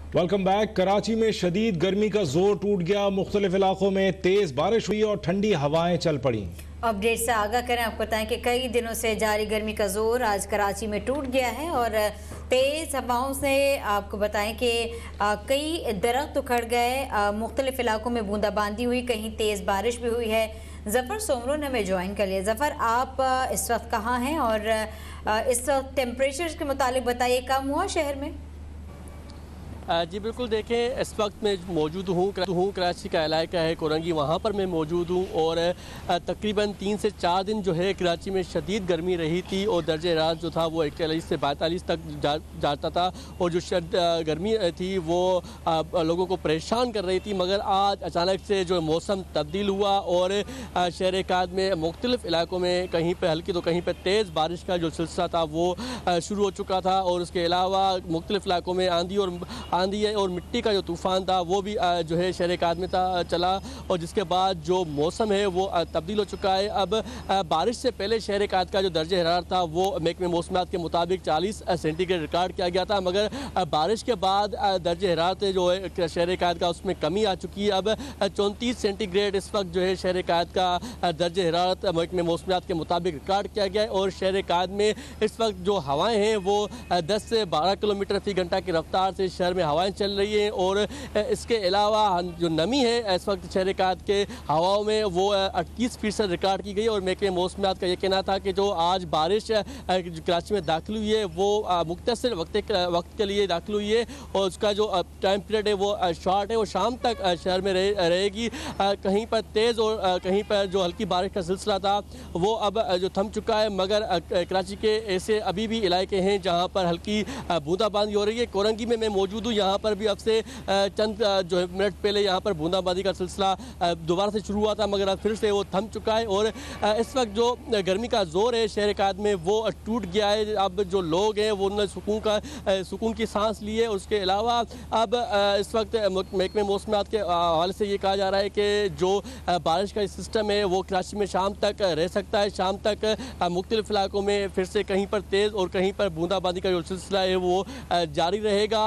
Welcome back. Karachi में शदीद गर्मी का जोर टूट गया। मुख्तलिफ इलाकों में तेज बारिश हुई और ठंडी हवाएं चल पड़ी। अपडेट से आगाह करें, आपको बताएं कि कई दिनों से जारी गर्मी का जोर आज कराची में टूट गया है और तेज़ हवाओं से आपको बताएं कि कई दरख्त उखड़ गए। मुख्तलिफ इलाकों में बूंदाबांदी हुई, कहीं तेज़ बारिश भी हुई है। ज़फ़र सोमरो ने हमें ज्वाइन कर लिया। ज़फ़र, आप इस वक्त कहाँ हैं और इस वक्त टेम्परेचर के मुतालिक बताइए, कम हुआ शहर में? जी बिल्कुल, देखें इस वक्त मैं मौजूद हूँ कराची का इलाका है कोरंगी, वहाँ पर मैं मौजूद हूँ और तकरीबन 3 से 4 दिन जो है कराची में शदीद गर्मी रही थी और दर्जे हरारत जो था वो 41 से 42 तक जाता था और जो गर्मी थी वो लोगों को परेशान कर रही थी। मगर आज अचानक से जो मौसम तब्दील हुआ और शहर काद में मुख्तलिफ इलाकों में कहीं पर हल्की तो कहीं पर तेज़ बारिश का जो सिलसिला था वो शुरू हो चुका था और उसके अलावा मुख्तलिफ इलाकों में आंधी और मिट्टी का जो तूफ़ान था वो भी जो है शहर काद में चला और जिसके बाद जो मौसम है वो तब्दील हो चुका है। अब बारिश से पहले शहर काद का जो दर्जे हरारत था वो महकमे मौसमियात के मुताबिक 40 सेंटीग्रेड रिकॉर्ड किया गया था, मगर बारिश के बाद दर्जे हरारत जो है शहर काद का उसमें कमी आ चुकी है। अब 34 सेंटीग्रेड इस वक्त जो है शहर काद का दर्जे हरारत महकमे मौसमियात के मुताबिक रिकॉर्ड किया गया है और शहर काद में इस वक्त जो हवाएँ हैं वो 10 से 12 किलोमीटर फ़ी घंटा की रफ्तार से शहर में हवाएं चल रही हैं और इसके अलावा जो नमी है इस वक्त शहर काद के हवाओं में वो 38% रिकॉर्ड की गई और महकमे मौसमियात का ये कहना था कि जो आज बारिश कराची में दाखिल हुई है वो मुख्तसर वक्त के लिए दाखिल हुई है और उसका जो टाइम पीरियड है वो शॉर्ट है और शाम तक शहर में रहेगी। कहीं पर तेज़ और कहीं पर जो हल्की बारिश का सिलसिला था वो अब जो थम चुका है, मगर कराची के ऐसे अभी भी इलाके हैं जहाँ पर हल्की बूंदाबांदी हो रही है। कोरंगी में मैं मौजूद हूँ, यहाँ पर भी अब से चंद जो मिनट पहले यहाँ पर बूंदाबांदी का सिलसिला दोबारा से शुरू हुआ था, मगर अब फिर से वो थम चुका है और इस वक्त जो गर्मी का जोर है शहर काद में वो टूट गया है। अब जो लोग हैं वो उन्होंने सुकून की सांस ली है। उसके अलावा अब इस वक्त महकमे मौसमियात के हवाले से ये कहा जा रहा है कि जो बारिश का सिस्टम है वो कराची में शाम तक रह सकता है। शाम तक मुख्तलिफ इलाकों में फिर से कहीं पर तेज़ और कहीं पर बूंदाबांदी का जो सिलसिला है वो जारी रहेगा।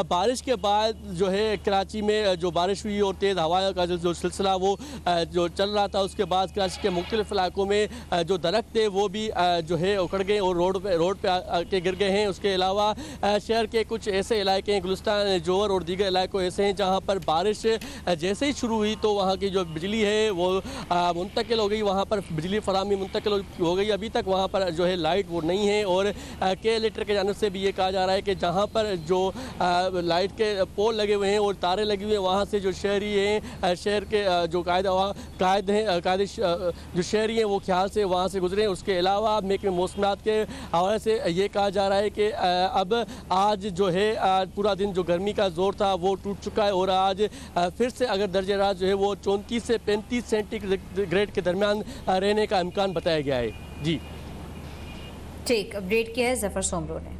बारिश के बाद जो है कराची में जो बारिश हुई और तेज़ हवा का जो सिलसिला वो जो चल रहा था, उसके बाद कराची के मुख्तलिफ इलाकों में जो दरख्त थे वो भी जो है उखड़ गए और रोड पे आके गिर गए हैं। उसके अलावा शहर के कुछ ऐसे इलाके हैं, गुलिस्तान, जोहर और दीगर इलाकों ऐसे हैं जहाँ पर बारिश जैसे ही शुरू हुई तो वहाँ की जो बिजली है वो मुंतकिल हो गई, वहाँ पर बिजली फराहमी मुंतकिल हो गई। अभी तक वहाँ पर जो है लाइट वो नहीं है और KLETR की जानिब से भी ये कहा जा रहा है कि जहाँ पर जो लाइट के पोल लगे हुए हैं और तारे लगी हुई हैं वहाँ से जो शहरी हैं, शहर के जो कायदे जो शहरी हैं वो ख्याल से वहाँ से गुजरे। उसके अलावा महकमे मौसमियात के हवाले से ये कहा जा रहा है कि अब आज जो है पूरा दिन जो गर्मी का जोर था वो टूट चुका है और आज फिर से अगर दर्जे हरारत जो है वो 34 से 35 सेंटीग्रेड के दरमियान रहने का इम्कान बताया गया है। जी ठीक, अपडेट किया है ज़फ़र सोमरो ने।